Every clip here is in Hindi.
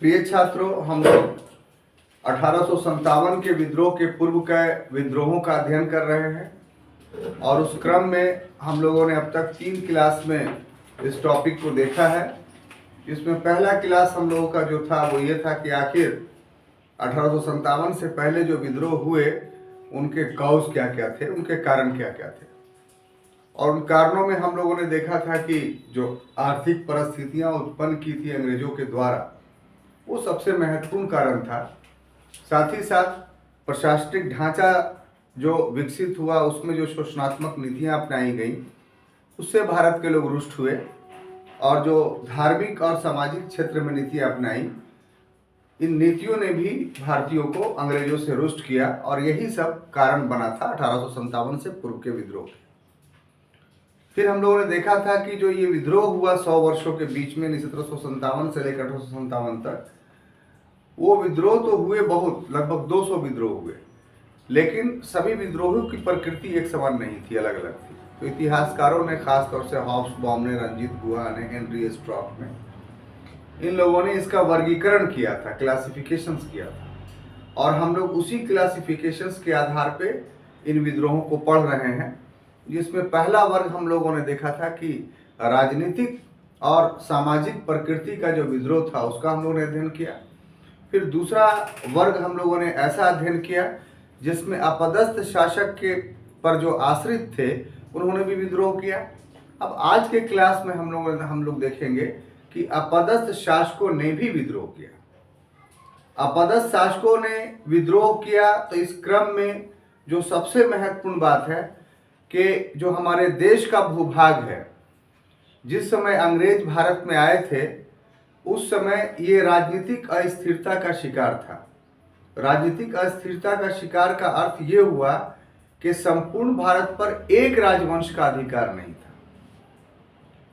प्रिय छात्रों, हम लोग 1857 के विद्रोह के पूर्व के विद्रोहों का अध्ययन कर रहे हैं और उस क्रम में हम लोगों ने अब तक 3 क्लास में इस टॉपिक को देखा है। इसमें पहला क्लास हम लोगों का जो था वो ये था कि आखिर 1857 से पहले जो विद्रोह हुए उनके कॉज क्या क्या थे, उनके कारण क्या क्या थे। और उन कारणों में हम लोगों ने देखा था कि जो आर्थिक परिस्थितियां उत्पन्न की थी अंग्रेजों के द्वारा, वो सबसे महत्वपूर्ण कारण था। साथ ही साथ प्रशासनिक ढांचा जो विकसित हुआ, उसमें जो शोषणात्मक नीतियां अपनाई गई, उससे भारत के लोग रुष्ट हुए। और जो धार्मिक और सामाजिक क्षेत्र में नीतियां अपनाई, इन नीतियों ने भी भारतीयों को अंग्रेजों से रुष्ट किया और यही सब कारण बना था 1857 से पूर्व के विद्रोह। फिर हम लोगों ने देखा था कि जो ये विद्रोह हुआ 100 वर्षों के बीच में 1757 से लेकर 1857 तक, वो विद्रोह तो हुए बहुत, लगभग 200 विद्रोह हुए, लेकिन सभी विद्रोहों की प्रकृति एक समान नहीं थी, अलग अलग थी। तो इतिहासकारों ने, खासतौर से हॉब्सबॉम ने, रंजीत गुहा ने, हेनरी स्ट्रॉप ने, इन लोगों ने इसका वर्गीकरण किया था, क्लासिफिकेशंस किया था, और हम लोग उसी क्लासिफिकेशंस के आधार पे इन विद्रोहों को पढ़ रहे हैं। जिसमें पहला वर्ग हम लोगों ने देखा था कि राजनीतिक और सामाजिक प्रकृति का जो विद्रोह था उसका हम लोगों ने अध्ययन किया। फिर दूसरा वर्ग हम लोगों ने ऐसा अध्ययन किया जिसमें अपदस्थ शासक के पर जो आश्रित थे उन्होंने भी विद्रोह किया। अब आज के क्लास में हम लोग देखेंगे कि अपदस्थ शासकों ने भी विद्रोह किया। अपदस्थ शासकों ने विद्रोह किया, तो इस क्रम में जो सबसे महत्वपूर्ण बात है कि जो हमारे देश का भूभाग है, जिस समय अंग्रेज भारत में आए थे उस समय ये राजनीतिक अस्थिरता का शिकार था। राजनीतिक अस्थिरता का शिकार का अर्थ ये हुआ कि संपूर्ण भारत पर एक राजवंश का अधिकार नहीं था,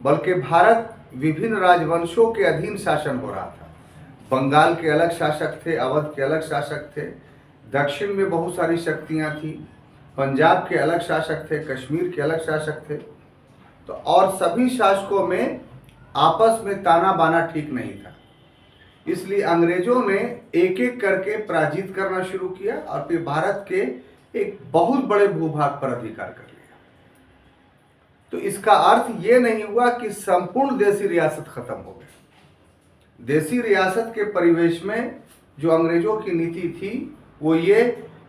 बल्कि भारत विभिन्न राजवंशों के अधीन शासन हो रहा था। बंगाल के अलग शासक थे, अवध के अलग शासक थे, दक्षिण में बहुत सारी शक्तियां थी, पंजाब के अलग शासक थे, कश्मीर के अलग शासक थे। तो और सभी शासकों में आपस में ताना बाना ठीक नहीं था, इसलिए अंग्रेजों ने एक एक करके पराजित करना शुरू किया और फिर भारत के एक बहुत बड़े भूभाग पर अधिकार कर लिया। तो इसका अर्थ ये नहीं हुआ कि संपूर्ण देशी रियासत खत्म हो गई। देशी रियासत के परिवेश में जो अंग्रेजों की नीति थी वो ये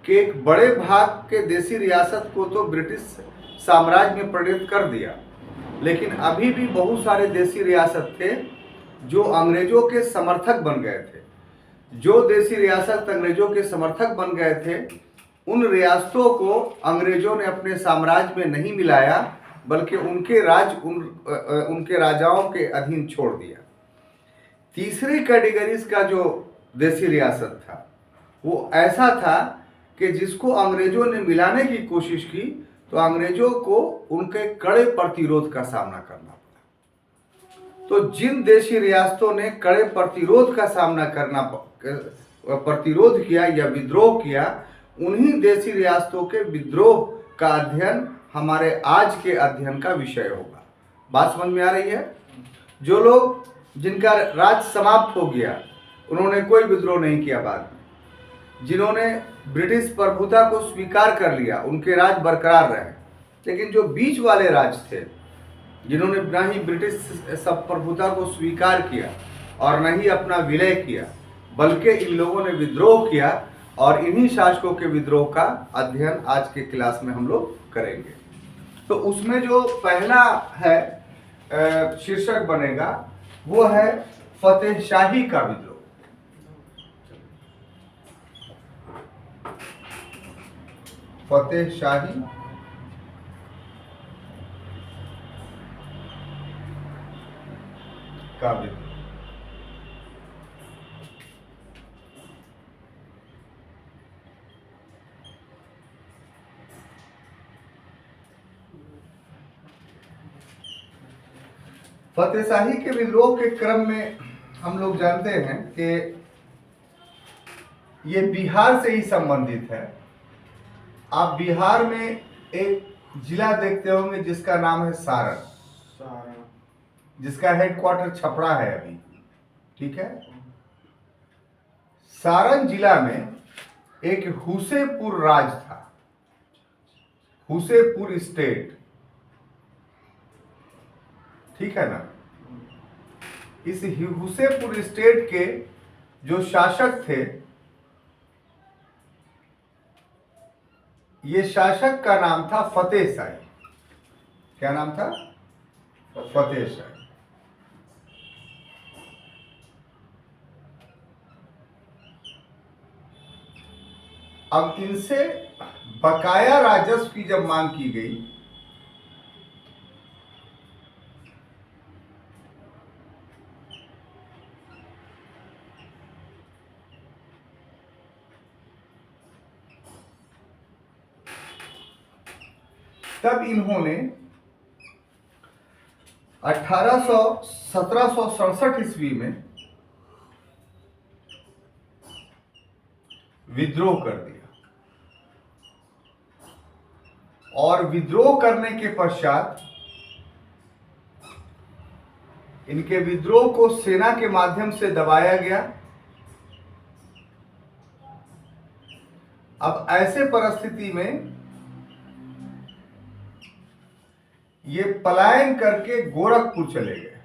कि एक बड़े भाग के देशी रियासत को तो ब्रिटिश साम्राज्य में परिणत कर दिया, लेकिन अभी भी बहुत सारे देशी रियासत थे जो अंग्रेजों के समर्थक बन गए थे। जो देशी रियासत अंग्रेजों के समर्थक बन गए थे, उन रियासतों को अंग्रेजों ने अपने साम्राज्य में नहीं मिलाया, बल्कि उनके राजाओं के अधीन छोड़ दिया। तीसरी कैटेगरीज का जो देशी रियासत था वो ऐसा था कि जिसको अंग्रेजों ने मिलाने की कोशिश की तो अंग्रेजों को उनके कड़े प्रतिरोध का सामना करना पड़ा। तो जिन देशी रियासतों ने कड़े प्रतिरोध का सामना प्रतिरोध किया या विद्रोह किया, उन्हीं देशी रियासतों के विद्रोह का अध्ययन हमारे आज के अध्ययन का विषय होगा। बात समझ में आ रही है? जो लोग जिनका राज समाप्त हो गया उन्होंने कोई विद्रोह नहीं किया, बाद में जिन्होंने ब्रिटिश प्रभुता को स्वीकार कर लिया उनके राज बरकरार रहे। लेकिन जो बीच वाले राज थे, जिन्होंने न ही ब्रिटिश सब प्रभुता को स्वीकार किया और न ही अपना विलय किया, बल्कि इन लोगों ने विद्रोह किया, और इन्हीं शासकों के विद्रोह का अध्ययन आज के क्लास में हम लोग करेंगे। तो उसमें जो पहला है शीर्षक बनेगा वो है फतेहशाही का विद्रोह। फतेहशाही का विद्रोह। फतेहशाही के विद्रोह के क्रम में हम लोग जानते हैं कि ये बिहार से ही संबंधित है। आप बिहार में एक जिला देखते होंगे जिसका नाम है सारण, जिसका हेडक्वार्टर छपरा है अभी, ठीक है। सारण जिला में एक हुसेपुर राज था, हुसेपुर स्टेट, ठीक है ना। इस हुसेपुर स्टेट के जो शासक थे, ये शासक का नाम था फतेह शाही। क्या नाम था? फतेह शाही। अब इनसे बकाया राजस्व की जब मांग की गई, तब इन्होंने 1767 ईस्वी में विद्रोह कर दिया, और विद्रोह करने के पश्चात इनके विद्रोह को सेना के माध्यम से दबाया गया। अब ऐसे परिस्थिति में ये पलायन करके गोरखपुर चले गए।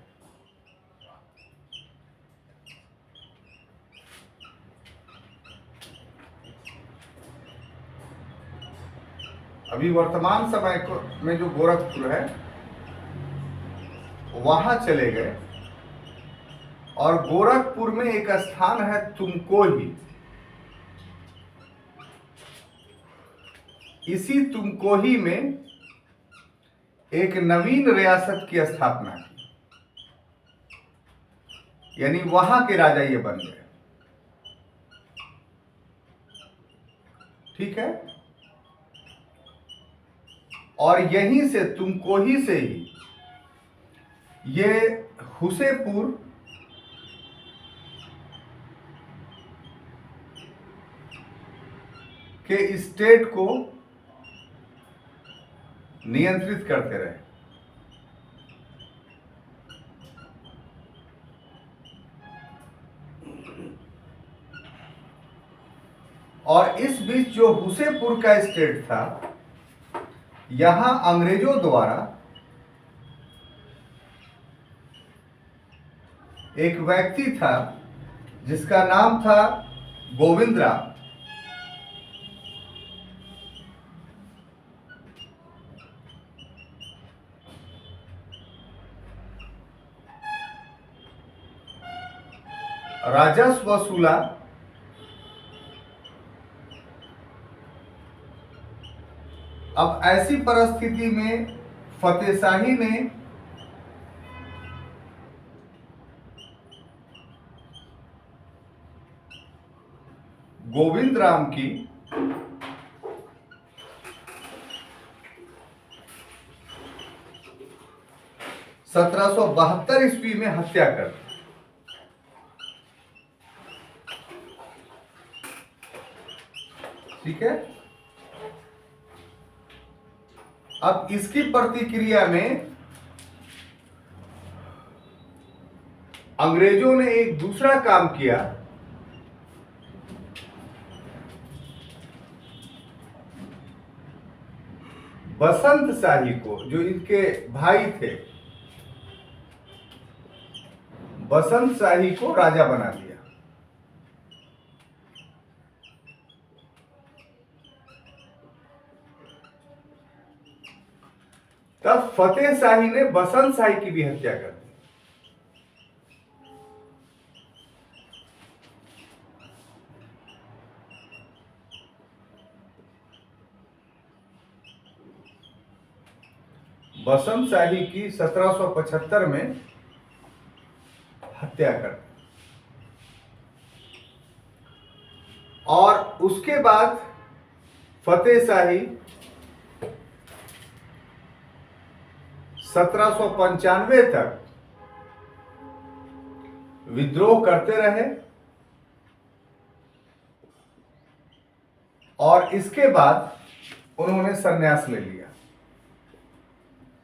अभी वर्तमान समय में जो गोरखपुर है वहां चले गए, और गोरखपुर में एक स्थान है तुमकोही। इसी तुमकोही में एक नवीन रियासत की स्थापना की, यानी वहां के राजा ये बन गए, ठीक है। और यहीं से, तुमकोही से ही ये हुसेपुर के स्टेट को नियंत्रित करते रहे। और इस बीच जो हुसेपुर का स्टेट था, यहां अंग्रेजों द्वारा एक व्यक्ति था जिसका नाम था गोविंद राम। राजस्व वसूला, अब ऐसी परिस्थिति में फतेह शाही ने गोविंद राम की 1772 ईस्वी में हत्या कर दी। ठीक है। अब इसकी प्रतिक्रिया में अंग्रेजों ने एक दूसरा काम किया। बसंत शाही को, जो इनके भाई थे, बसंत शाही को राजा बना दिया। तब फतेह शाही ने बसंत शाही की भी हत्या कर दी। बसंत शाही की 1775 में हत्या कर दी। और उसके बाद फतेह शाही 1795 तक विद्रोह करते रहे, और इसके बाद उन्होंने संन्यास ले लिया,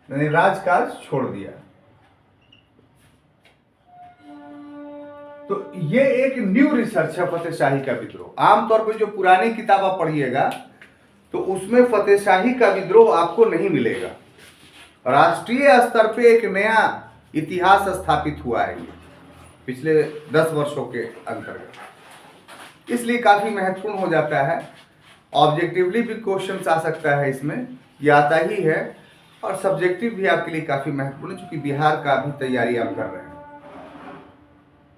यानी राजकाज छोड़ दिया। तो ये एक न्यू रिसर्च है फतेहशाही का विद्रोह। आमतौर पर जो पुरानी किताबें पढ़िएगा तो उसमें फतेहशाही का विद्रोह आपको नहीं मिलेगा। राष्ट्रीय स्तर पे एक नया इतिहास स्थापित हुआ है ये पिछले 10 वर्षों के अंतर्गत, इसलिए काफी महत्वपूर्ण हो जाता है। ऑब्जेक्टिवली भी क्वेश्चन आ सकता है इसमें, ये आता ही है, और सब्जेक्टिव भी आपके लिए काफी महत्वपूर्ण है क्योंकि बिहार का भी तैयारी आप कर रहे हैं।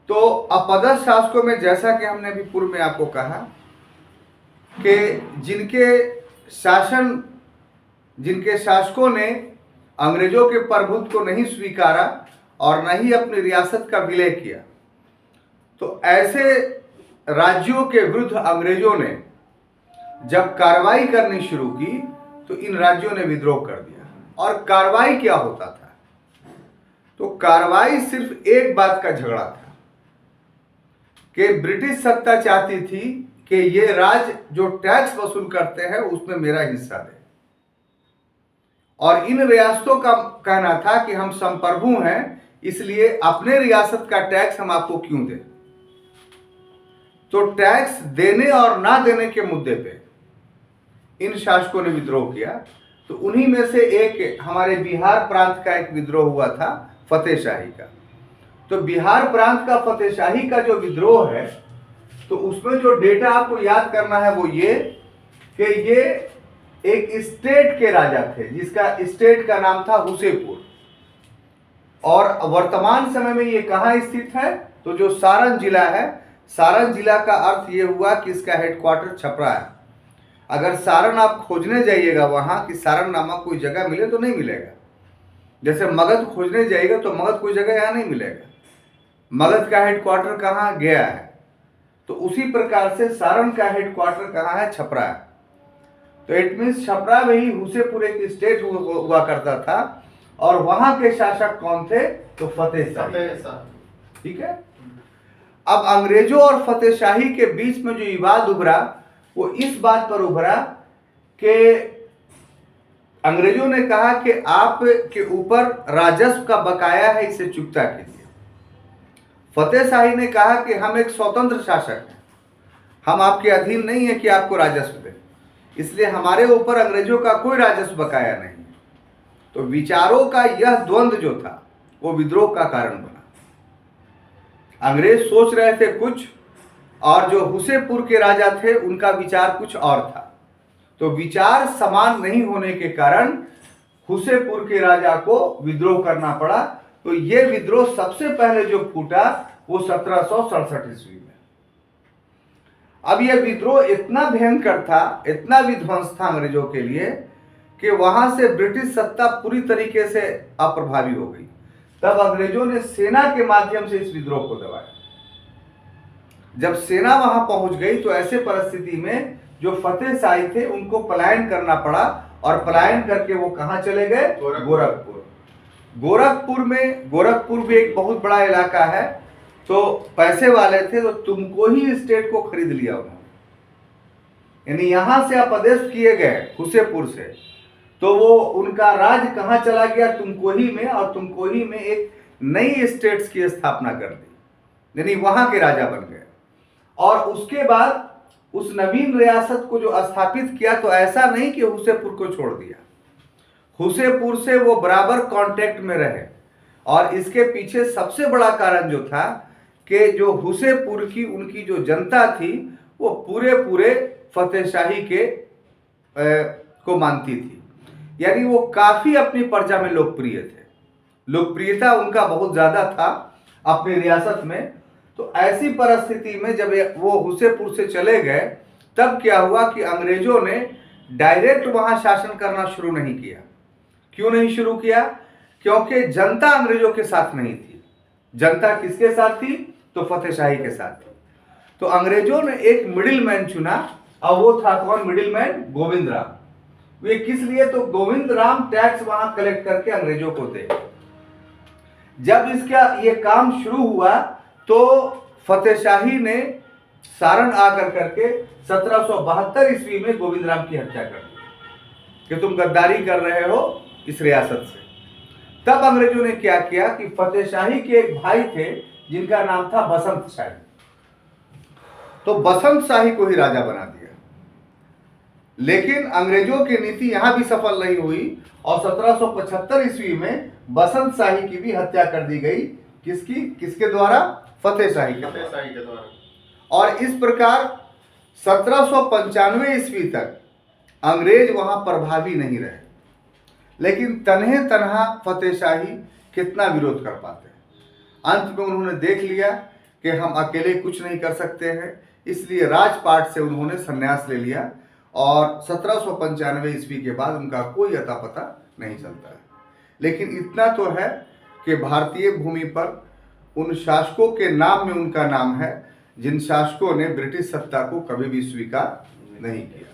तो अपदस्थ शासकों में जैसा कि हमने अभी पूर्व में आपको कहा कि जिनके शासकों ने अंग्रेजों के प्रभुत्व को नहीं स्वीकारा और न ही अपनी रियासत का विलय किया, तो ऐसे राज्यों के विरुद्ध अंग्रेजों ने जब कार्रवाई करनी शुरू की तो इन राज्यों ने विद्रोह कर दिया। और कार्रवाई क्या होता था? तो कार्रवाई सिर्फ एक बात का झगड़ा था कि ब्रिटिश सत्ता चाहती थी कि ये राज्य जो टैक्स वसूल करते हैं उसमें मेरा हिस्सा दे, और इन रियासतों का कहना था कि हम संप्रभु हैं, इसलिए अपने रियासत का टैक्स हम आपको क्यों दें। तो टैक्स देने और ना देने के मुद्दे पे इन शासकों ने विद्रोह किया। तो उन्हीं में से एक हमारे बिहार प्रांत का एक विद्रोह हुआ था फतेहशाही का। तो बिहार प्रांत का फतेहशाही का जो विद्रोह है, तो उसमें जो डेटा आपको याद करना है वो ये कि ये एक स्टेट के राजा थे जिसका स्टेट का नाम था हुसेपुर, और वर्तमान समय में ये कहाँ स्थित है? तो जो सारण जिला है, सारण जिला का अर्थ ये हुआ कि इसका हेडक्वार्टर छपरा है। अगर सारण आप खोजने जाइएगा वहां कि सारण नामक कोई जगह मिले तो नहीं मिलेगा। जैसे मगध खोजने जाइएगा तो मगध कोई जगह यहाँ नहीं मिलेगा। मगध का हेडक्वार्टर कहाँ? गया है। तो उसी प्रकार से सारण का हेडक्वार्टर कहाँ है? छपरा है। तो इट मीन्स छपरा में ही हुसेपुर एक स्टेट हुआ करता था, और वहां के शासक कौन थे? तो फतेहशाही। ठीक है। अब अंग्रेजों और फतेहशाही के बीच में जो विवाद उभरा वो इस बात पर उभरा कि अंग्रेजों ने कहा कि आप के ऊपर राजस्व का बकाया है, इसे चुकता कीजिए। फतेहशाही ने कहा कि हम एक स्वतंत्र शासक हैं, हम आपके अधीन नहीं है कि आपको राजस्व दें, इसलिए हमारे ऊपर अंग्रेजों का कोई राजस्व बकाया नहीं है। तो विचारों का यह द्वंद्व जो था वो विद्रोह का कारण बना। अंग्रेज सोच रहे थे कुछ, और जो हुसेपुर के राजा थे उनका विचार कुछ और था। तो विचार समान नहीं होने के कारण हुसेपुर के राजा को विद्रोह करना पड़ा। तो यह विद्रोह सबसे पहले जो फूटा वो 1767 ईस्वी में। अब यह विद्रोह इतना भयंकर था, इतना विध्वंस था अंग्रेजों के लिए कि वहां से ब्रिटिश सत्ता पूरी तरीके से अप्रभावी हो गई। तब अंग्रेजों ने सेना के माध्यम से इस विद्रोह को दबाया। जब सेना वहां पहुंच गई तो ऐसे परिस्थिति में जो फतेहशाही थे उनको पलायन करना पड़ा, और पलायन करके वो कहां चले गए? गोरखपुर। गोरखपुर भी एक बहुत बड़ा इलाका है, तो पैसे वाले थे तो तुमको ही स्टेट को खरीद लिया उन्होंने। यानी यहां से अपदस्थ किए गए हुसेपुर से, तो वो उनका राज कहां चला गया? तुमकोही में, और तुमकोही में एक नई स्टेट्स की स्थापना कर दी, यानी वहां के राजा बन गए। और उसके बाद उस नवीन रियासत को जो स्थापित किया, तो ऐसा नहीं कि हुसेपुर को छोड़ दिया, हुसेपुर से वो बराबर कांटेक्ट में रहे। और इसके पीछे सबसे बड़ा कारण जो था कि जो हुसेपुर की उनकी जो जनता थी वो पूरे फतेहशाही के को मानती थी, यानी वो काफी अपनी प्रजा में लोकप्रिय थे, लोकप्रियता उनका बहुत ज्यादा था अपनी रियासत में। तो ऐसी परिस्थिति में जब वो हुसेपुर से चले गए, तब क्या हुआ कि अंग्रेजों ने डायरेक्ट वहां शासन करना शुरू नहीं किया। क्यों नहीं शुरू किया? क्योंकि जनता अंग्रेजों के साथ नहीं थी। जनता किसके साथ थी? तो फतेहशाही के साथ थी। तो अंग्रेजों ने एक मिडिल मैन चुना, और वो था कौन? Middle man Govind Ram. वे किस लिए? तो गोविंद राम टैक्स वहां कलेक्ट करके अंग्रेजों को दे। जब इसका ये काम शुरू हुआ तो फतेहशाही ने सारण आकर करके 1772 ईस्वी में गोविंद राम की हत्या कर दी कि तुम गद्दारी कर रहे हो इस रियासत से। तब अंग्रेजों ने क्या किया कि फतेहशाही के एक भाई थे जिनका नाम था बसंत शाही। तो बसंत शाही को ही राजा बना दिया। लेकिन अंग्रेजों की नीति यहां भी सफल नहीं हुई और 1775 ईस्वी में बसंत शाही की भी हत्या कर दी गई। किसके द्वारा? फतेह शाही के द्वारा। और इस प्रकार 1795 ईस्वी तक अंग्रेज वहां प्रभावी नहीं रहे। लेकिन तन्हे तनहा फतेह शाही कितना विरोध कर पाते हैं। अंत में उन्होंने देख लिया कि हम अकेले कुछ नहीं कर सकते हैं, इसलिए राजपाट से उन्होंने संन्यास ले लिया और 1795 ईस्वी के बाद उनका कोई अता पता नहीं चलता है। लेकिन इतना तो है कि भारतीय भूमि पर उन शासकों के नाम में उनका नाम है जिन शासकों ने ब्रिटिश सत्ता को कभी भी स्वीकार नहीं किया।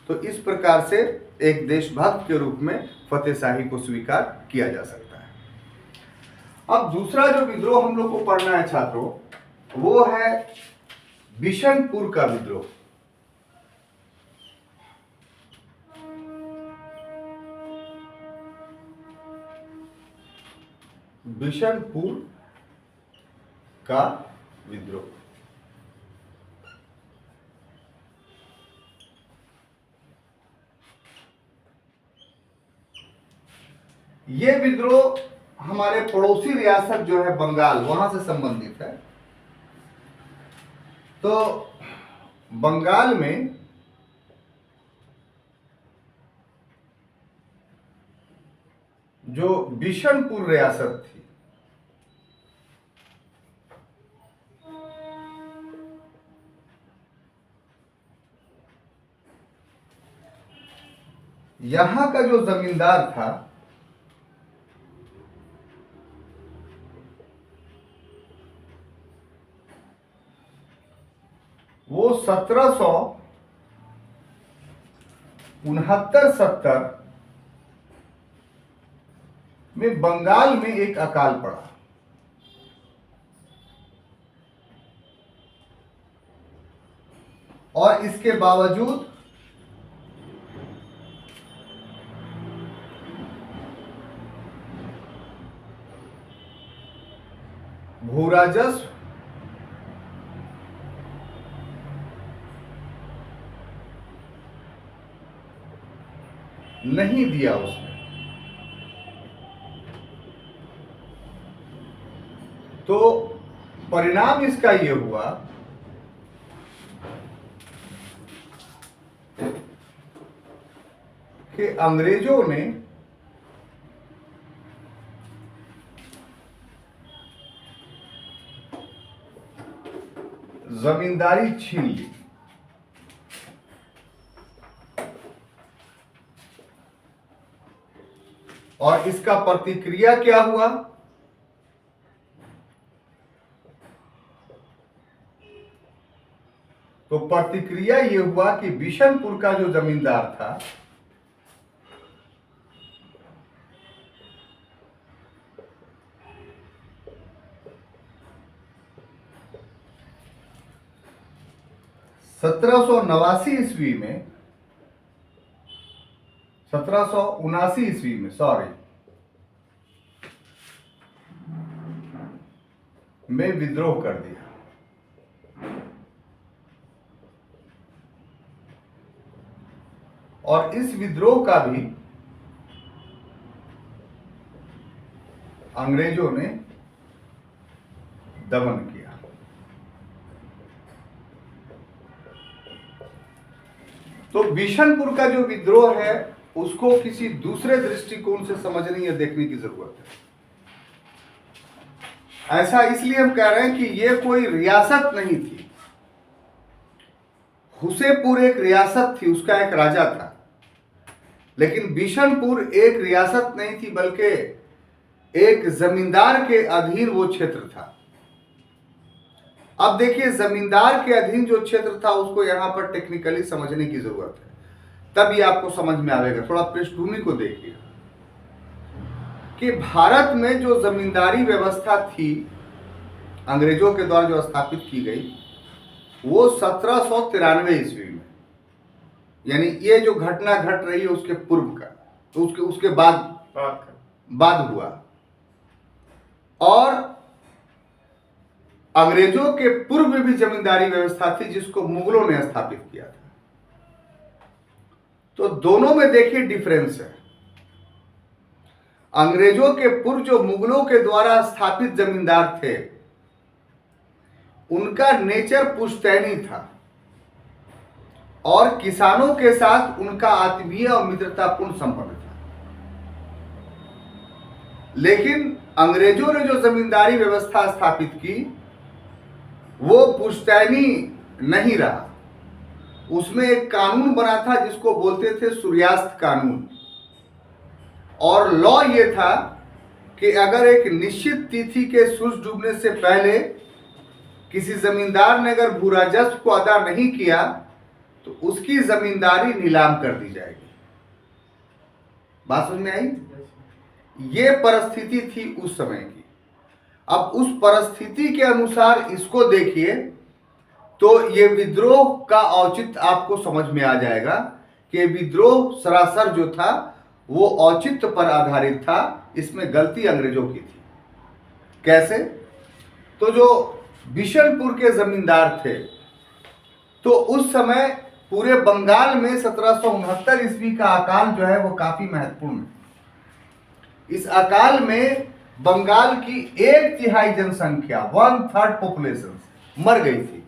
तो इस प्रकार से एक देशभक्त के रूप में फतेह शाही को स्वीकार किया जा सकता है। अब दूसरा जो विद्रोह हम लोग को पढ़ना है छात्रों, वो है बिशनपुर का विद्रोह। बिशनपुर का विद्रोह। ये विद्रोह हमारे पड़ोसी रियासत जो है बंगाल, वहां से संबंधित है। तो बंगाल में जो बिशनपुर रियासत थी, यहां का जो जमींदार था वो 1769-70 में बंगाल में एक अकाल पड़ा। और इसके बावजूद भूराजस्व नहीं दिया उसने। तो परिणाम इसका यह हुआ कि अंग्रेजों ने जमींदारी छीन ली। और इसका प्रतिक्रिया क्या हुआ? तो प्रतिक्रिया यह हुआ कि बिशनपुर का जो जमींदार था सत्रह सौ 1779 ईस्वी में में विद्रोह कर दिया। और इस विद्रोह का भी अंग्रेजों ने दमन किया। तो बिशनपुर का जो विद्रोह है उसको किसी दूसरे दृष्टिकोण से समझने या देखने की जरूरत है। ऐसा इसलिए हम कह रहे हैं कि यह कोई रियासत नहीं थी। हुसेपुर एक रियासत थी, उसका एक राजा था। लेकिन बिशनपुर एक रियासत नहीं थी बल्कि एक जमींदार के अधीन वो क्षेत्र था। अब देखिए, जमींदार के अधीन जो क्षेत्र था उसको यहां पर टेक्निकली समझने की जरूरत है, तभी आपको समझ में आएगा। थोड़ा पृष्ठभूमि को देखिए कि भारत में जो जमींदारी व्यवस्था थी अंग्रेजों के द्वारा जो स्थापित की गई, वो 1793 ईस्वी में, यानी ये जो घटना घट रही है उसके पूर्व का, तो उसके बाद हुआ। और अंग्रेजों के पूर्व में भी जमींदारी व्यवस्था थी जिसको मुगलों ने स्थापित किया था। तो दोनों में देखिए डिफरेंस है। अंग्रेजों के पूर्व जो मुगलों के द्वारा स्थापित जमींदार थे, उनका नेचर पुश्तैनी था और किसानों के साथ उनका आत्मीय और मित्रतापूर्ण संबंध था। लेकिन अंग्रेजों ने जो जमींदारी व्यवस्था स्थापित की वो पुश्तैनी नहीं रहा। उसमें एक कानून बना था जिसको बोलते थे सूर्यास्त कानून, और लॉ ये था कि अगर एक निश्चित तिथि के सूरज डूबने से पहले किसी जमींदार ने अगर भू राजस्व को अदा नहीं किया तो उसकी जमींदारी नीलाम कर दी जाएगी। बात समझ में आई? ये परिस्थिति थी उस समय की। अब उस परिस्थिति के अनुसार इसको देखिए तो ये विद्रोह का औचित्य आपको समझ में आ जाएगा कि विद्रोह सरासर जो था वो औचित्य पर आधारित था। इसमें गलती अंग्रेजों की थी। कैसे? तो जो बिशनपुर के जमींदार थे, तो उस समय पूरे बंगाल में 1769 ईस्वी का अकाल जो है वो काफी महत्वपूर्ण है। इस अकाल में बंगाल की 1/3 जनसंख्या, 1/3 पॉपुलेशन मर गई थी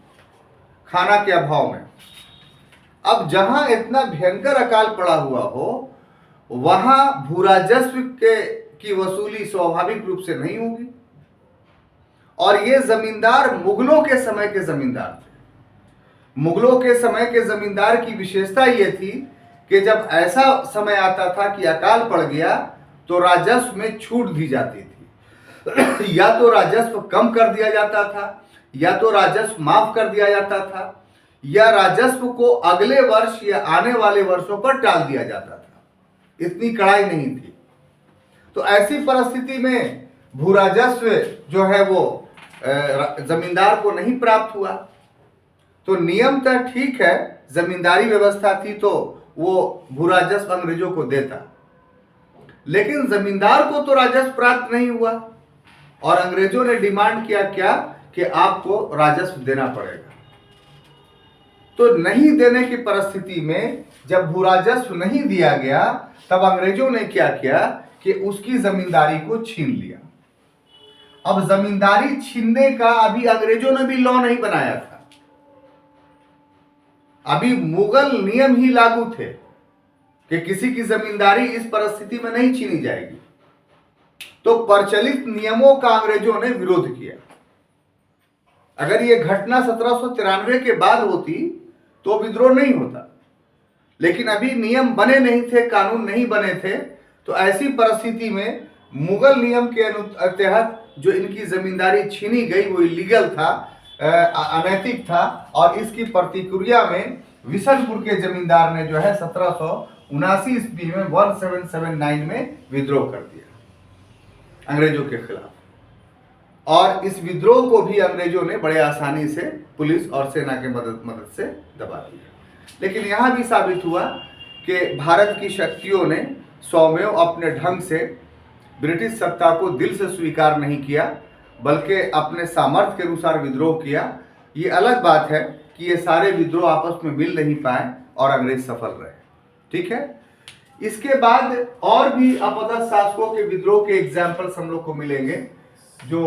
खाना के अभाव में। अब जहां इतना भयंकर अकाल पड़ा हुआ हो वहां भू राजस्व की वसूली स्वाभाविक रूप से नहीं होगी। और ये जमींदार मुगलों के समय के जमींदार थे। मुगलों के समय के जमींदार की विशेषता ये थी कि जब ऐसा समय आता था कि अकाल पड़ गया तो राजस्व में छूट दी जाती थी। या तो राजस्व कम कर दिया जाता था, या तो राजस्व माफ कर दिया जाता था, या राजस्व को अगले वर्ष या आने वाले वर्षों पर टाल दिया जाता था। इतनी कड़ाई नहीं थी। तो ऐसी परिस्थिति में भू राजस्व जो है वो जमींदार को नहीं प्राप्त हुआ। तो नियम तो ठीक है, जमींदारी व्यवस्था थी तो वो भू राजस्व अंग्रेजों को देता, लेकिन जमींदार को तो राजस्व प्राप्त नहीं हुआ और अंग्रेजों ने डिमांड किया क्या कि आपको राजस्व देना पड़ेगा। तो नहीं देने की परिस्थिति में जब भू राजस्व नहीं दिया गया तब अंग्रेजों ने क्या किया कि उसकी जमींदारी को छीन लिया। अब जमींदारी छीनने का अभी अंग्रेजों ने भी लॉ नहीं बनाया था, अभी मुगल नियम ही लागू थे कि किसी की जमींदारी इस परिस्थिति में नहीं छीनी जाएगी। तो प्रचलित नियमों का अंग्रेजों ने विरोध किया। अगर यह घटना 1793 के बाद होती तो विद्रोह नहीं होता, लेकिन अभी नियम बने नहीं थे, कानून नहीं बने थे। तो ऐसी परिस्थिति में मुगल नियम के तहत जो इनकी जमींदारी छीनी गई वो इलीगल था, अनैतिक था। और इसकी प्रतिक्रिया में बिशनपुर के जमींदार ने जो है 1779 ईस्वी में 1779 में विद्रोह कर दिया अंग्रेजों के खिलाफ। और इस विद्रोह को भी अंग्रेजों ने बड़े आसानी से पुलिस और सेना के मदद से दबा दिया। लेकिन यहां भी साबित हुआ कि भारत की शक्तियों ने स्वयं अपने ढंग से ब्रिटिश सत्ता को दिल से स्वीकार नहीं किया, बल्कि अपने सामर्थ्य के अनुसार विद्रोह किया। ये अलग बात है कि ये सारे विद्रोह आपस में मिल नहीं पाए और अंग्रेज सफल रहे। ठीक है। इसके बाद और भी अपदस्थ शासकों के विद्रोह के एग्जाम्पल्स हम लोग को मिलेंगे जो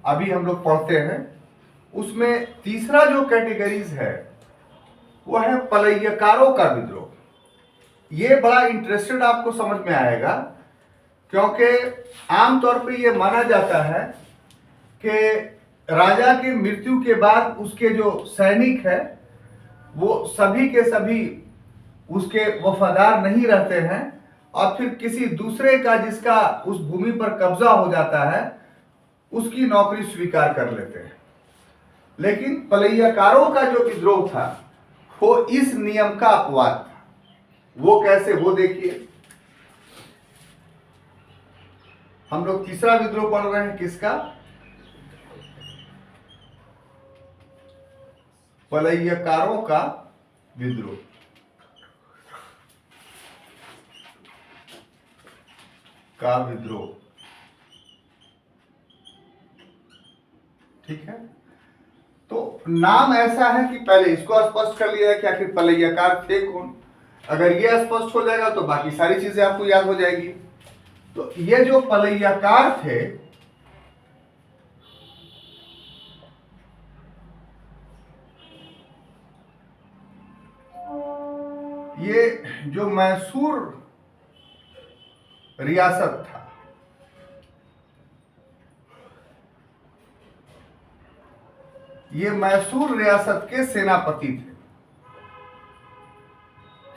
अभी हम लोग पढ़ते हैं। उसमें तीसरा जो कैटेगरीज है वो है पलैयकारों का विद्रोह। ये बड़ा इंटरेस्टेड आपको समझ में आएगा, क्योंकि आमतौर पे ये माना जाता है कि राजा की मृत्यु के बाद उसके जो सैनिक है वो सभी के सभी उसके वफादार नहीं रहते हैं और फिर किसी दूसरे का जिसका उस भूमि पर कब्जा हो जाता है उसकी नौकरी स्वीकार कर लेते हैं। लेकिन पलैयकारों का जो विद्रोह था वो इस नियम का अपवाद था। वो कैसे, वो देखिए। हम लोग तीसरा विद्रोह पढ़ रहे हैं, किसका? पलैयकारों का विद्रोह। ठीक है, तो नाम ऐसा है कि पहले इसको स्पष्ट कर लिया है कि आखिर पलैयाकार थे कौन। अगर ये स्पष्ट हो जाएगा तो बाकी सारी चीजें आपको याद हो जाएगी। तो ये जो पलैयाकार थे, ये जो मैसूर रियासत था, ये मैसूर रियासत के सेनापति थे।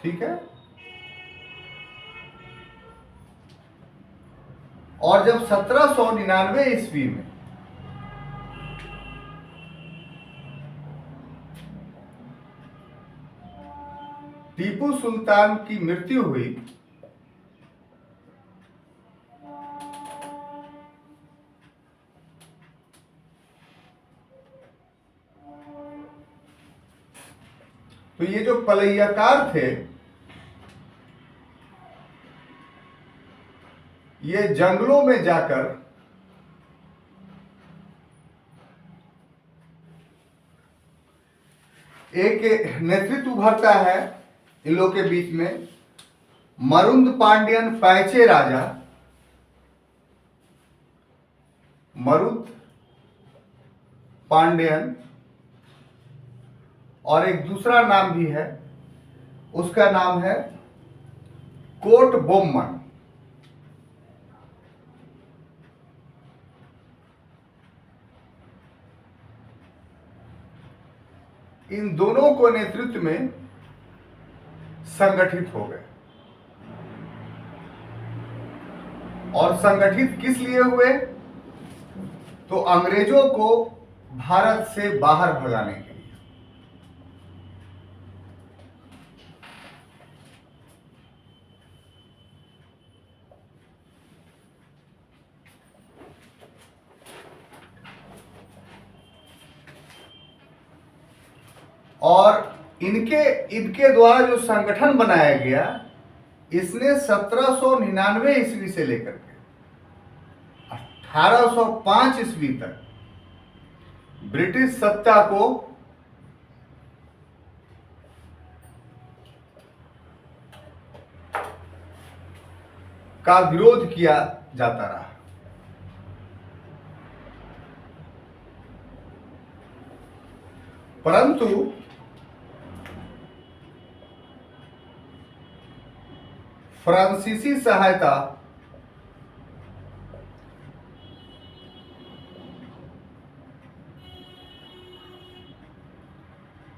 ठीक है, और जब 1799 ईस्वी में टीपू सुल्तान की मृत्यु हुई, तो ये जो पलैयाकार थे, ये जंगलों में जाकर एक नेतृत्व उभरता है इन लोगों के बीच में, मरुंद पांड्यन पैचे राजा, मरुद पांड्यन, और एक दूसरा नाम भी है, उसका नाम है कोट बोम्मन। इन दोनों को नेतृत्व में संगठित हो गए, और संगठित किस लिए हुए? तो अंग्रेजों को भारत से बाहर भगाने के लिए। और इनके द्वारा जो संगठन बनाया गया, इसने 1799 ईस्वी से लेकर के 1805 ईस्वी तक ब्रिटिश सत्ता को का विरोध किया जाता रहा। परंतु फ्रांसीसी सहायता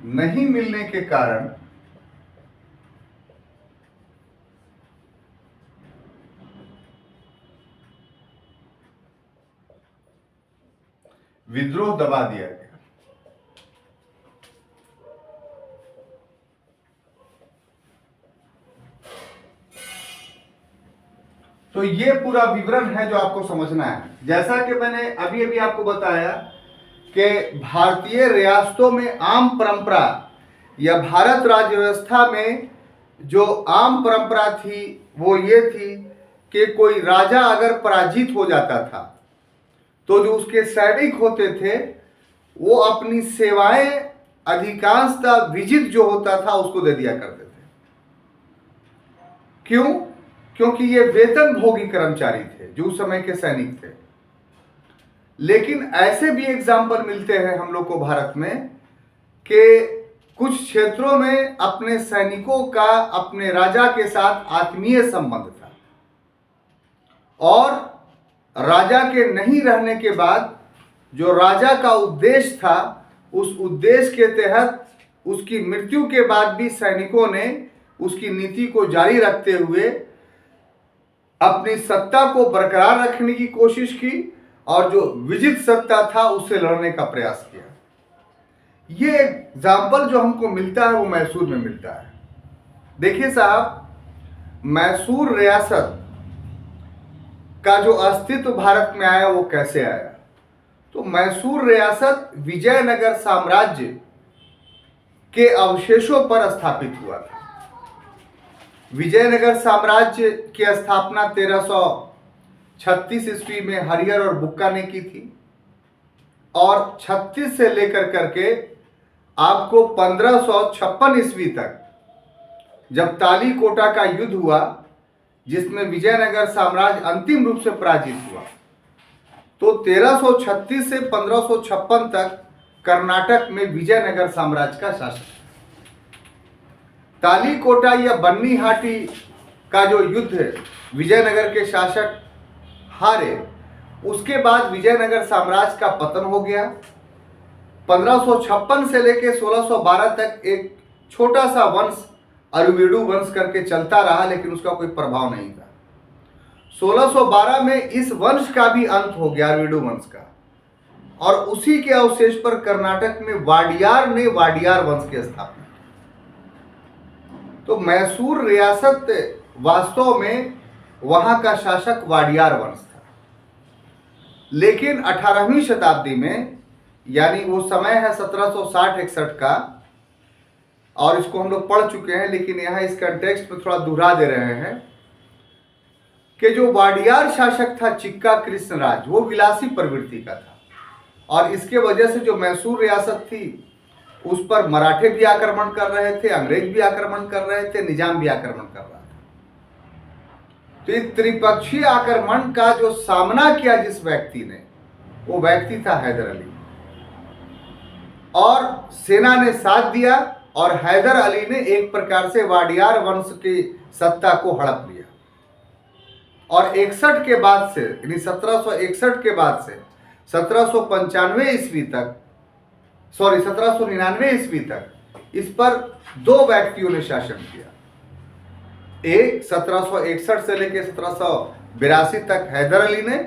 नहीं मिलने के कारण विद्रोह दबा दिया गया। तो ये पूरा विवरण है जो आपको समझना है। जैसा कि मैंने अभी अभी आपको बताया कि भारतीय रियासतों में आम परंपरा या भारत राज्य व्यवस्था में जो आम परंपरा थी वो ये थी कि कोई राजा अगर पराजित हो जाता था तो जो उसके सैनिक होते थे वो अपनी सेवाएं अधिकांशतः विजित जो होता था उसको दे दिया करते थे। क्यों? क्योंकि ये वेतन भोगी कर्मचारी थे जो उस समय के सैनिक थे। लेकिन ऐसे भी एग्जाम्पल मिलते हैं हम लोग को भारत में कि कुछ क्षेत्रों में अपने सैनिकों का अपने राजा के साथ आत्मीय संबंध था, और राजा के नहीं रहने के बाद जो राजा का उद्देश्य था उस उद्देश्य के तहत उसकी मृत्यु के बाद भी सैनिकों ने उसकी नीति को जारी रखते हुए अपनी सत्ता को बरकरार रखने की कोशिश की और जो विजित सत्ता था उससे लड़ने का प्रयास किया। ये एग्जाम्पल जो हमको मिलता है वो मैसूर में मिलता है। देखिए साहब, मैसूर रियासत का जो अस्तित्व भारत में आया वो कैसे आया? तो मैसूर रियासत विजयनगर साम्राज्य के अवशेषों पर स्थापित हुआ था। विजयनगर साम्राज्य की स्थापना 1336 ईस्वी में हरिहर और बुक्का ने की थी। और 36 से लेकर करके आपको 1556 ईस्वी तक जब तालीकोटा का युद्ध हुआ, जिसमें विजयनगर साम्राज्य अंतिम रूप से पराजित हुआ, तो 1336 से 1556 तक कर्नाटक में विजयनगर साम्राज्य का शासन। तालीकोटा या बन्नीहाटी का जो युद्ध विजयनगर के शासक हारे, उसके बाद विजयनगर साम्राज्य का पतन हो गया। 1556 से लेकर 1612 तक एक छोटा सा वंश अरुविडु वंश करके चलता रहा, लेकिन उसका कोई प्रभाव नहीं था। 1612 में इस वंश का भी अंत हो गया, अरुविडु वंश का, और उसी के अवशेष पर कर्नाटक में वाडियार ने वाडियार वंश की स्थापना की। तो मैसूर रियासत वास्तव में वहां का शासक वाडियार वंश था। लेकिन 18वीं शताब्दी में, यानी वो समय है 1760-61 का, और इसको हम लोग पढ़ चुके हैं, लेकिन यहाँ इस कंटेक्स्ट में थोड़ा दोहरा दे रहे हैं कि जो वाडियार शासक था चिक्का कृष्णराज, वो विलासी प्रवृत्ति का था, और इसके वजह से जो मैसूर रियासत थी उस पर मराठे भी आक्रमण कर रहे थे, अंग्रेज भी आक्रमण कर रहे थे, निजाम भी आक्रमण कर रहा था। तो इस त्रिपक्षीय आक्रमण का जो सामना किया जिस व्यक्ति ने, वो व्यक्ति था हैदर अली, और सेना ने साथ दिया, और हैदर अली ने एक प्रकार से वाडियार वंश की सत्ता को हड़प लिया। और 61 के बाद से, यानी 1761 के बाद से 1795 ईस्वी तक, 1799 ईस्वी तक इस पर दो व्यक्तियों ने शासन किया। एक 1761 से लेकर 1782 तक हैदर अली ने,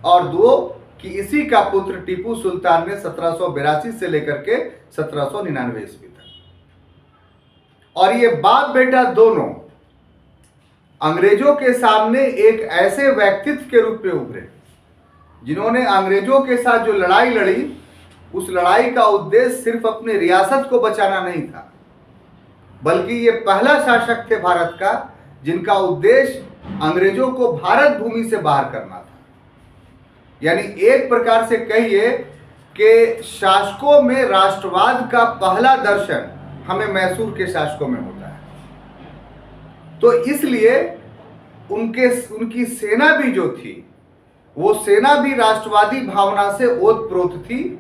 और दो कि इसी का पुत्र टीपू सुल्तान ने 1782 से लेकर के 1799 ईस्वी तक। और ये बाप बेटा दोनों अंग्रेजों के सामने एक ऐसे व्यक्तित्व के रूप में उभरे जिन्होंने अंग्रेजों के साथ जो लड़ाई लड़ी, उस लड़ाई का उद्देश्य सिर्फ अपनी रियासत को बचाना नहीं था, बल्कि ये पहला शासक थे भारत का जिनका उद्देश्य अंग्रेजों को भारत भूमि से बाहर करना था। यानी एक प्रकार से कहिए कि शासकों में राष्ट्रवाद का पहला दर्शन हमें मैसूर के शासकों में होता है। तो इसलिए उनकी सेना भी जो थी, वो सेना भी राष्ट्रवादी भावना से ओतप्रोत थी,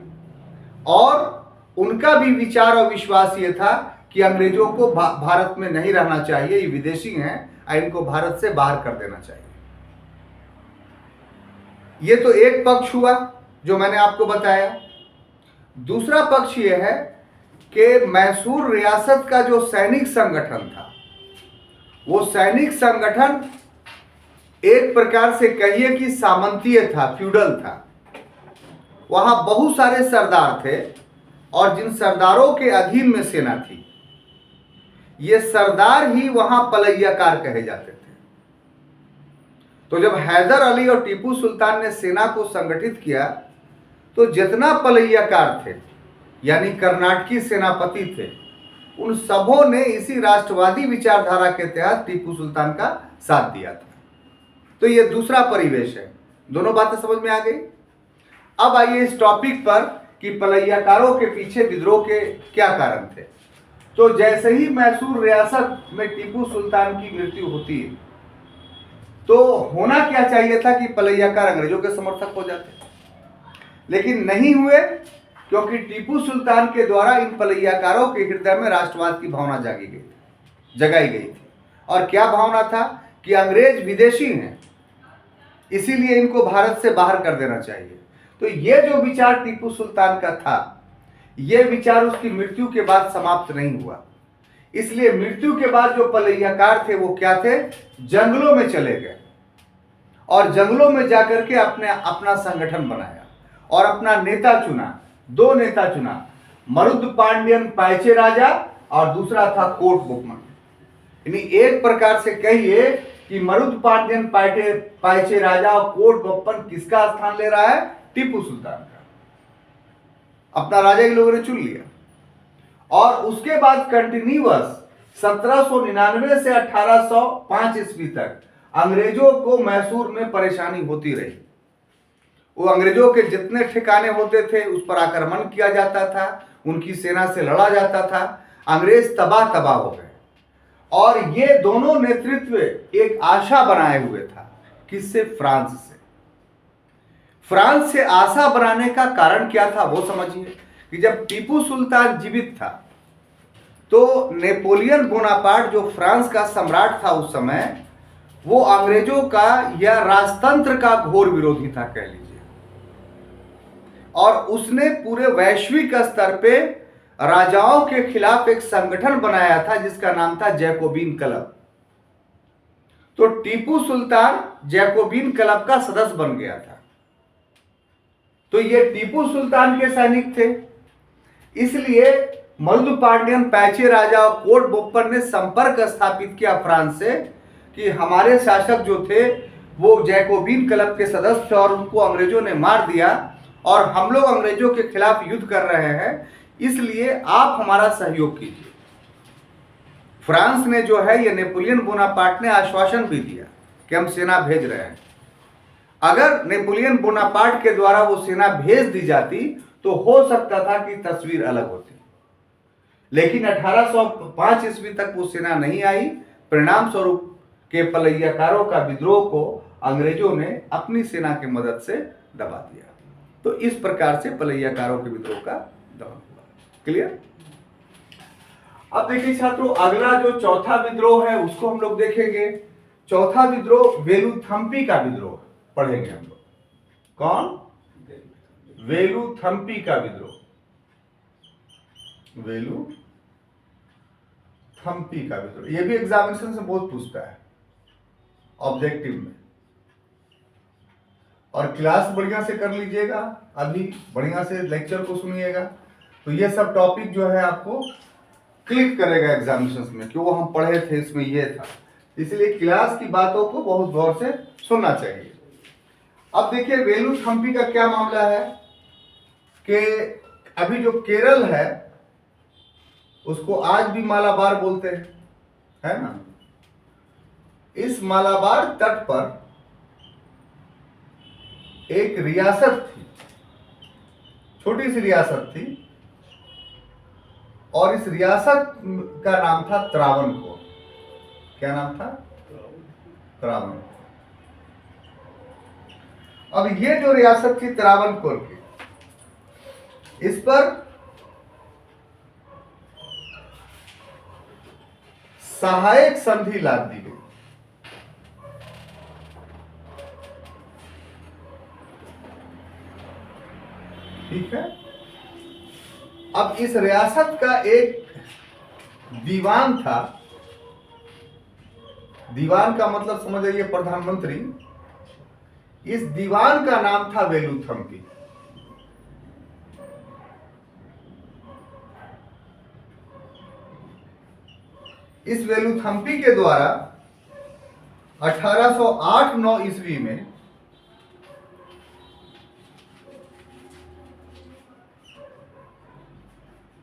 और उनका भी विचार और विश्वास ये था कि अंग्रेजों को भारत में नहीं रहना चाहिए, ये विदेशी हैं, इनको भारत से बाहर कर देना चाहिए। ये तो एक पक्ष हुआ जो मैंने आपको बताया। दूसरा पक्ष ये है कि मैसूर रियासत का जो सैनिक संगठन था, वो सैनिक संगठन एक प्रकार से कहिए कि सामंतीय था, फ्यूडल था। वहां बहुत सारे सरदार थे, और जिन सरदारों के अधीन में सेना थी, ये सरदार ही वहां पलैयाकार कहे जाते थे। तो जब हैदर अली और टीपू सुल्तान ने सेना को संगठित किया, तो जितना पलैयाकार थे, यानी कर्नाटकी सेनापति थे, उन सबों ने इसी राष्ट्रवादी विचारधारा के तहत टीपू सुल्तान का साथ दिया था। तो ये दूसरा परिवेश है। दोनों बातें समझ में आ गई। अब आइए इस टॉपिक पर कि पलैयाकारों के पीछे विद्रोह के क्या कारण थे। तो जैसे ही मैसूर रियासत में टीपू सुल्तान की मृत्यु होती है, तो होना क्या चाहिए था कि पलैयाकार अंग्रेजों के समर्थक हो जाते, लेकिन नहीं हुए, क्योंकि टीपू सुल्तान के द्वारा इन पलैयाकारों के हृदय में राष्ट्रवाद की भावना जगाई गई थी। और क्या भावना था कि अंग्रेज विदेशी हैं, इसीलिए इनको भारत से बाहर कर देना चाहिए। तो ये जो विचार टीपू सुल्तान का था, ये विचार उसकी मृत्यु के बाद समाप्त नहीं हुआ। इसलिए मृत्यु के बाद जो पलैयाकार थे वो क्या थे, जंगलों में चले गए, और जंगलों में जाकर के अपना संगठन बनाया और अपना नेता चुना। दो नेता चुना, मरुद पांड्यन पायचे राजा, और दूसरा था कोट बोपमन। यानी एक प्रकार से कहिए कि मरुद पांड्यन पायचे राजा और कोट बोपमन किसका स्थान ले रहा है, टीपू सुल्तान का। अपना राजा के लोगों ने चुन लिया, और उसके बाद कंटिन्यूअस 1799 से 1805 ईस्वी तक अंग्रेजों को मैसूर में परेशानी होती रही। वो अंग्रेजों के जितने ठिकाने होते थे उस पर आक्रमण किया जाता था, उनकी सेना से लड़ा जाता था। अंग्रेज तबाह तबाह हो गए और ये दोनों नेतृत्व एक आशा बनाए हुए था। किससे? फ्रांस से। फ्रांस से आशा बनाने का कारण क्या था वो समझिए कि जब टीपू सुल्तान जीवित था तो नेपोलियन बोनापार्ट जो फ्रांस का सम्राट था उस समय, वो अंग्रेजों का या राजतंत्र का घोर विरोधी था कह लीजिए, और उसने पूरे वैश्विक स्तर पे राजाओं के खिलाफ एक संगठन बनाया था जिसका नाम था जैकोबिन क्लब। तो टीपू सुल्तान जैकोबिन क्लब का सदस्य बन गया था। तो ये टीपू सुल्तान के सैनिक थे, इसलिए मरुदुपांडियन पैचे राजा और कोट बोप्पन ने संपर्क स्थापित किया फ्रांस से कि हमारे शासक जो थे वो जैकोबिन क्लब के सदस्य थे और उनको अंग्रेजों ने मार दिया और हम लोग अंग्रेजों के खिलाफ युद्ध कर रहे हैं, इसलिए आप हमारा सहयोग कीजिए। फ्रांस ने जो है, ये नेपोलियन बोनापार्ट ने आश्वासन भी दिया कि हम सेना भेज रहे हैं। अगर नेपोलियन बोनापार्ट के द्वारा वो सेना भेज दी जाती तो हो सकता था कि तस्वीर अलग होती, लेकिन 1805 ईस्वी तक वो सेना नहीं आई। परिणाम स्वरूप के पलैयाकारों का विद्रोह को अंग्रेजों ने अपनी सेना की मदद से दबा दिया। तो इस प्रकार से पलैयाकारों के विद्रोह का दमन हुआ। क्लियर? अब देखिए छात्रों, अगला जो चौथा विद्रोह है उसको हम लोग देखेंगे। चौथा विद्रोह वेलुथम्पी का विद्रोह पढ़ेंगे हम लोग। कौन? वेलुथम्पी का विद्रोह। वेलुथम्पी का विद्रोह, यह भी एग्जामिनेशन से बहुत पूछता है ऑब्जेक्टिव में, और क्लास बढ़िया से कर लीजिएगा, अभी बढ़िया से लेक्चर को सुनिएगा तो ये सब टॉपिक जो है आपको क्लिक करेगा एग्जामिनेशन में कि वो हम पढ़े थे, इसमें ये था। इसलिए क्लास की बातों को बहुत गौर से सुनना चाहिए। अब देखिए वेलुथम्पी का क्या मामला है कि अभी जो केरल है उसको आज भी मालाबार बोलते हैं, है ना। इस मालाबार तट पर एक रियासत थी, छोटी सी रियासत थी, और इस रियासत का नाम था त्रावणकोर। क्या नाम था? त्रावणकोर। अब ये जो रियासत थी त्रावणकोर की, इस पर सहायक संधि लाद दी गई। ठीक है। अब इस रियासत का एक दीवान था, दीवान का मतलब समझ आइए प्रधानमंत्री। इस दीवान का नाम था वेलुथम्पी। इस वेलुथम्पी के द्वारा 1808-9 ईस्वी में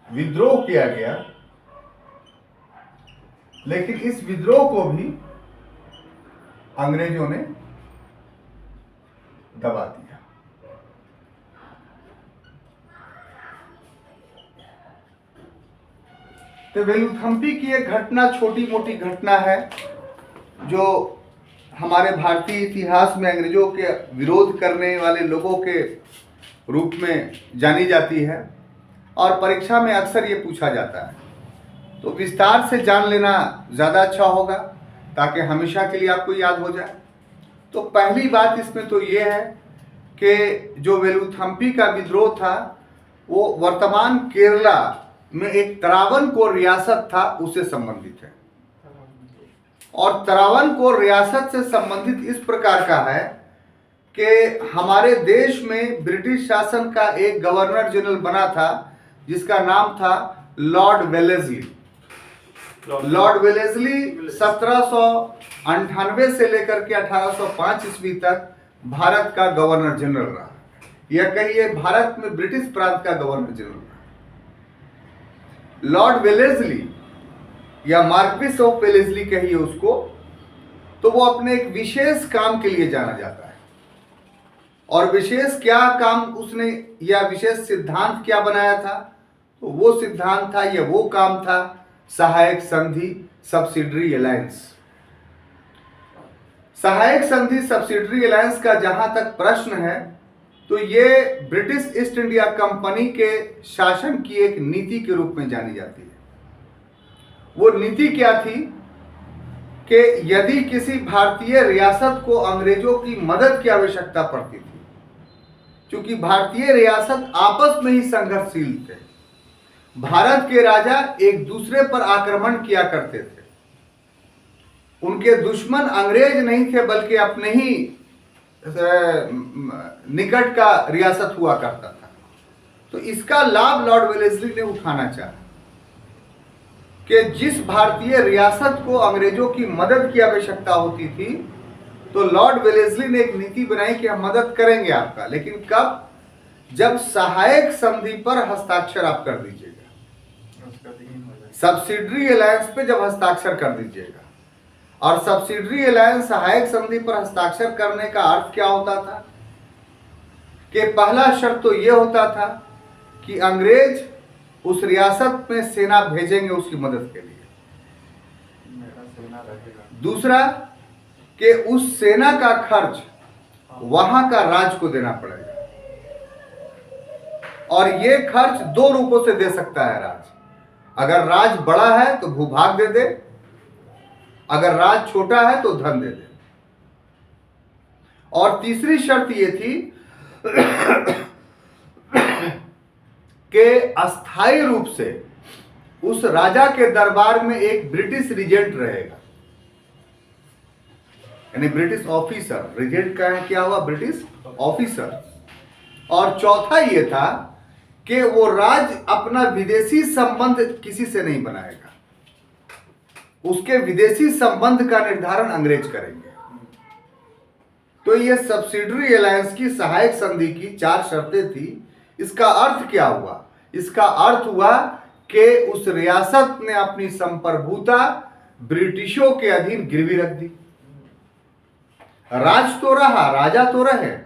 विद्रोह किया गया, लेकिन इस विद्रोह को भी अंग्रेजों ने दबा दिया। तो वेलुथम्पी की एक घटना छोटी मोटी घटना है जो हमारे भारतीय इतिहास में अंग्रेजों के विरोध करने वाले लोगों के रूप में जानी जाती है और परीक्षा में अक्सर ये पूछा जाता है। तो विस्तार से जान लेना ज़्यादा अच्छा होगा ताकि हमेशा के लिए आपको याद हो जाए। तो पहली बात इसमें तो ये है कि जो वेलुथम्पी का विद्रोह था वो वर्तमान केरला में एक त्रावणकोर रियासत था उससे संबंधित है। और त्रावणकोर रियासत से संबंधित इस प्रकार का है कि हमारे देश में ब्रिटिश शासन का एक गवर्नर जनरल बना था जिसका नाम था लॉर्ड वेलेस्ली। लॉर्ड वेलेस्ली 1798 से लेकर के 1805 ईस्वी तक भारत का गवर्नर जनरल रहा, या कहिए भारत में ब्रिटिश प्रांत का गवर्नर जनरल रहा। लॉर्ड वेलेस्ली या मार्क्विस ऑफ वेलेस्ली कहिए उसको, तो वो अपने एक विशेष काम के लिए जाना जाता है। और विशेष क्या काम उसने या विशेष सिद्धांत क्या बनाया था? तो वो सिद्धांत था या वो काम था सहायक संधि, सब्सिडरी अलायंस। सहायक संधि, सब्सिडरी अलायंस का जहां तक प्रश्न है तो ये ब्रिटिश ईस्ट इंडिया कंपनी के शासन की एक नीति के रूप में जानी जाती है। वो नीति क्या थी कि यदि किसी भारतीय रियासत को अंग्रेजों की मदद की आवश्यकता पड़ती थी, क्योंकि भारतीय रियासत आपस में ही संघर्षशील थे, भारत के राजा एक दूसरे पर आक्रमण किया करते थे, उनके दुश्मन अंग्रेज नहीं थे बल्कि अपने ही निकट का रियासत हुआ करता था। तो इसका लाभ लॉर्ड वेलेस्ली ने उठाना चाहा कि जिस भारतीय रियासत को अंग्रेजों की मदद की आवश्यकता होती थी तो लॉर्ड वेलेस्ली ने एक नीति बनाई कि हम मदद करेंगे आपका, लेकिन कब? जब सहायक संधि पर हस्ताक्षर आप कर दीजिएगा, सब्सिडरी अलायंस पे जब हस्ताक्षर कर दीजिएगा। और सब्सिडरी अलायंस, सहायक संधि पर हस्ताक्षर करने का अर्थ क्या होता था कि पहला शर्त तो यह होता था कि अंग्रेज उस रियासत में सेना भेजेंगे उसकी मदद के लिए। दूसरा कि उस सेना का खर्च वहां का राज को देना पड़ेगा, और यह खर्च दो रूपों से दे सकता है राज। अगर राज बड़ा है तो भूभाग दे दे, अगर राज छोटा है तो धन दे दे। और तीसरी शर्त यह थी कि अस्थायी रूप से उस राजा के दरबार में एक ब्रिटिश रीजेंट रहेगा, यानी ब्रिटिश ऑफिसर। रीजेंट का है क्या हुआ? British officer. और चौथा यह था कि वो राज्य अपना विदेशी संबंध किसी से नहीं बनाएगा, उसके विदेशी संबंध का निर्धारण अंग्रेज करेंगे। तो ये सब्सिडरी अलायंस की, सहायक संधि की 4 शर्तें थी। इसका अर्थ क्या हुआ? इसका अर्थ हुआ कि उस रियासत ने अपनी संप्रभुता ब्रिटिशों के अधीन गिरवी रख दी। राज तो रहा, राजा तो रहे,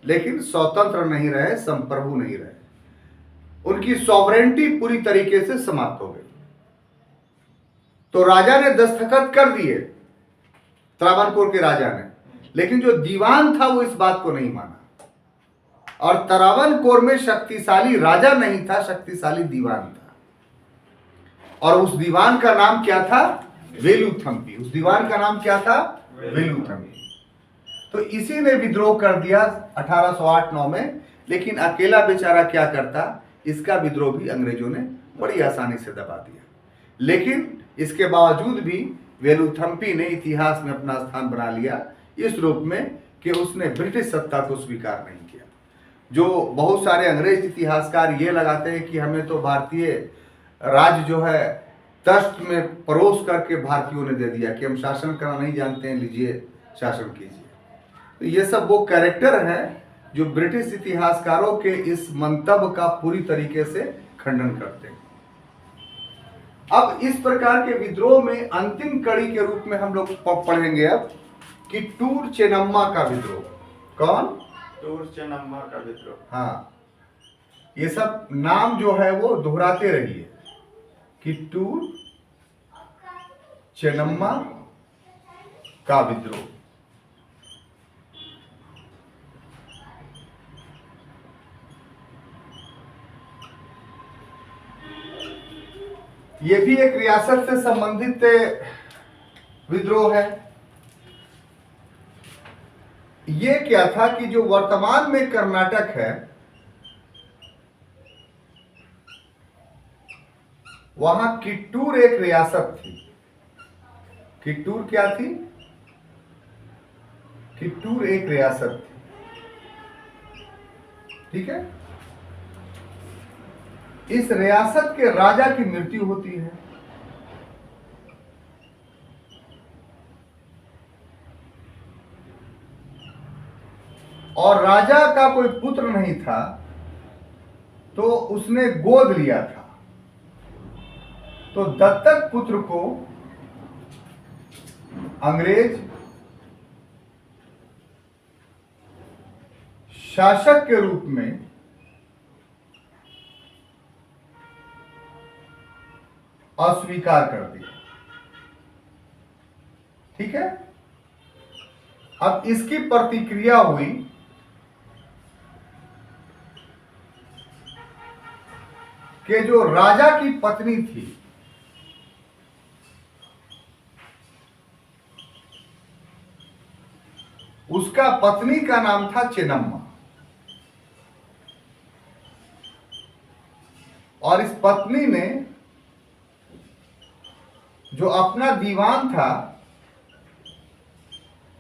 लेकिन स्वतंत्र नहीं रहे, संप्रभु नहीं रहे। उनकी सॉवरेंटी पूरी तरीके से समाप्त हो गई। तो राजा ने दस्तखत कर दिए, त्रावणकोर के राजा ने, लेकिन जो दीवान था वो इस बात को नहीं माना। और त्रावणकोर में शक्तिशाली राजा नहीं था, शक्तिशाली दीवान था। और उस दीवान का नाम क्या था? वेलुथम्पी। उस दीवान का नाम क्या था? वेलुथम्पी। तो इसी ने विद्रोह कर दिया 1808-9 में। लेकिन अकेला बेचारा क्या करता? इसका विद्रोह भी अंग्रेजों ने बड़ी आसानी से दबा दिया। लेकिन इसके बावजूद भी वेलुथम्पी ने इतिहास में अपना स्थान बना लिया इस रूप में कि उसने ब्रिटिश सत्ता को स्वीकार नहीं किया। जो बहुत सारे अंग्रेज इतिहासकार ये लगाते हैं कि हमें तो भारतीय राज्य जो है तख्त में परोस करके भारतीयों ने दे दिया, कि हम शासन करना नहीं जानते हैं, लीजिए शासन कीजिए। तो ये सब वो कैरेक्टर हैं जो ब्रिटिश इतिहासकारों के इस मंतव्य का पूरी तरीके से खंडन करते हैं। अब इस प्रकार के विद्रोह में अंतिम कड़ी के रूप में हम लोग पढ़ेंगे अब कि टूर चेन्नम्मा का विद्रोह। कौन? टूर चेन्नम्मा का विद्रोह। हाँ, ये सब नाम जो है वो दोहराते रहिए कि टूर चेन्नम्मा का विद्रोह। ये भी एक रियासत से संबंधित विद्रोह है। ये क्या था कि जो वर्तमान में कर्नाटक है वहां किट्टूर एक रियासत थी। किट्टूर क्या थी? किट्टूर एक रियासत थी, ठीक है। इस रियासत के राजा की मृत्यु होती है। और राजा का कोई पुत्र नहीं था तो उसने गोद लिया था। तो दत्तक पुत्र को अंग्रेज शासक के रूप में अस्वीकार कर दिया। ठीक है, अब इसकी प्रतिक्रिया हुई कि जो राजा की पत्नी थी उसका पत्नी का नाम था चेन्नम्मा, और इस पत्नी ने जो अपना दीवान था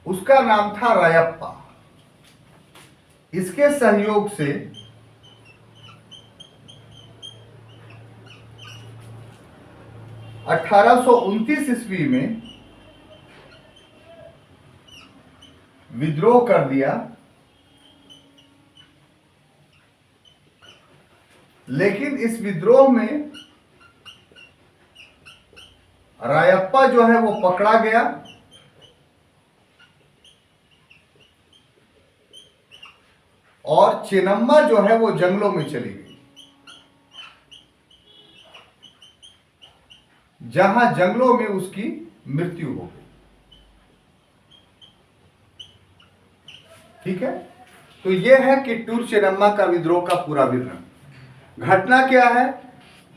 उसका नाम था रायप्पा। इसके सहयोग से 1829 ईस्वी में विद्रोह कर दिया, लेकिन इस विद्रोह में रायप्पा जो है वो पकड़ा गया और चेन्नम्मा जो है वो जंगलों में चली गई, जहां जंगलों में उसकी मृत्यु हो गई। ठीक है, तो यह है किट्टूर चेन्नम्मा का विद्रोह का पूरा विवरण। घटना क्या है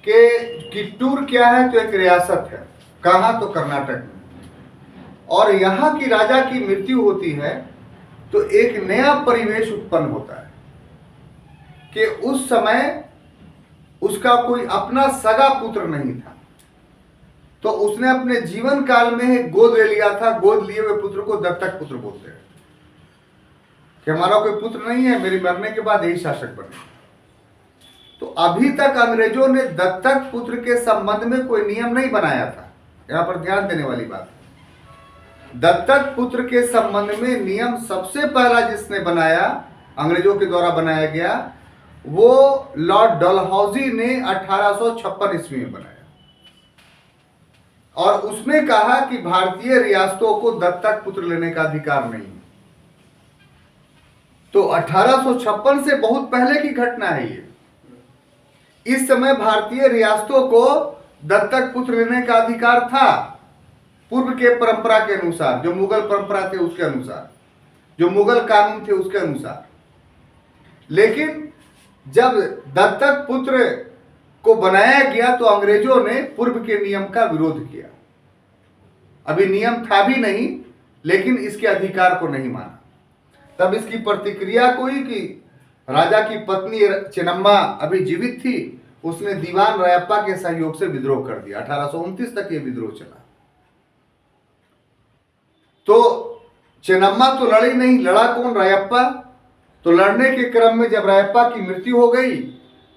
कि किट्टूर क्या है, तो एक रियासत है। कहां? तो कर्नाटक में। और यहां की राजा की मृत्यु होती है तो एक नया परिवेश उत्पन्न होता है कि उस समय उसका कोई अपना सगा पुत्र नहीं था, तो उसने अपने जीवन काल में एक गोद ले लिया था। गोद लिए हुए पुत्र को दत्तक पुत्र बोलते हैं कि हमारा कोई पुत्र नहीं है, मेरे मरने के बाद यही शासक बने। तो अभी तक अंग्रेजों ने दत्तक पुत्र के संबंध में कोई नियम नहीं बनाया था। यहां पर ध्यान देने वाली बात है, दत्तक पुत्र के संबंध में नियम सबसे पहला जिसने बनाया, अंग्रेजों के द्वारा बनाया गया, वो लॉर्ड डलहौजी ने 1856 ईस्वी में बनाया, और उसमें कहा कि भारतीय रियासतों को दत्तक पुत्र लेने का अधिकार नहीं है। तो 1856 से बहुत पहले की घटना है ये। इस समय भारतीय रियासतों को दत्तक पुत्र लेने का अधिकार था, पूर्व के परंपरा के अनुसार, जो मुगल परंपरा थे उसके अनुसार, जो मुगल कानून थे उसके अनुसार। लेकिन जब दत्तक पुत्र को बनाया गया तो अंग्रेजों ने पूर्व के नियम का विरोध किया। अभी नियम था भी नहीं, लेकिन इसके अधिकार को नहीं माना। तब इसकी प्रतिक्रिया हुई कि राजा की पत्नी चेन्नम्मा अभी जीवित थी, उसने दीवान रायप्पा के सहयोग से विद्रोह कर दिया। 1829 तक ये विद्रोह चला। तो चेन्नम्मा तो लड़ी नहीं, लड़ा कौन? रायप्पा। तो लड़ने के क्रम में जब रायप्पा की मृत्यु हो गई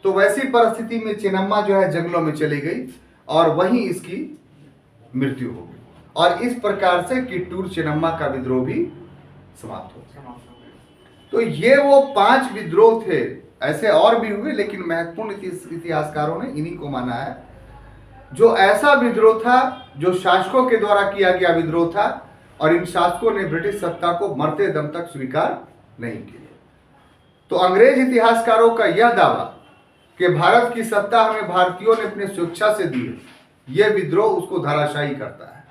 तो वैसी परिस्थिति में चेन्नम्मा जो है जंगलों में चली गई और वहीं इसकी मृत्यु हो गई, और इस प्रकार से किट्टूर चेन्नम्मा का विद्रोह भी समाप्त हो गया। तो ये वो 5 विद्रोह थे। ऐसे और भी हुए, लेकिन महत्वपूर्ण इतिहासकारों ने इन्हीं को माना है, जो ऐसा विद्रोह था जो शासकों के द्वारा किया गया विद्रोह था, और इन शासकों ने ब्रिटिश सत्ता को मरते दम तक स्वीकार नहीं किया। तो अंग्रेज इतिहासकारों का यह दावा कि भारत की सत्ता हमें भारतीयों ने अपने स्वेच्छा से दी है, यह विद्रोह उसको धराशायी करता है।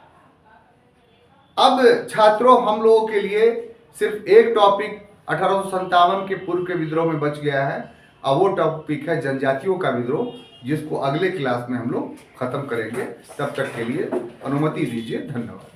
अब छात्रों, हम लोगों के लिए सिर्फ एक टॉपिक 1857 के पूर्व के विद्रोह में बच गया है, और वो टॉपिक है जनजातियों का विद्रोह, जिसको अगले क्लास में हम लोग खत्म करेंगे। तब तक के लिए अनुमति दीजिए। धन्यवाद।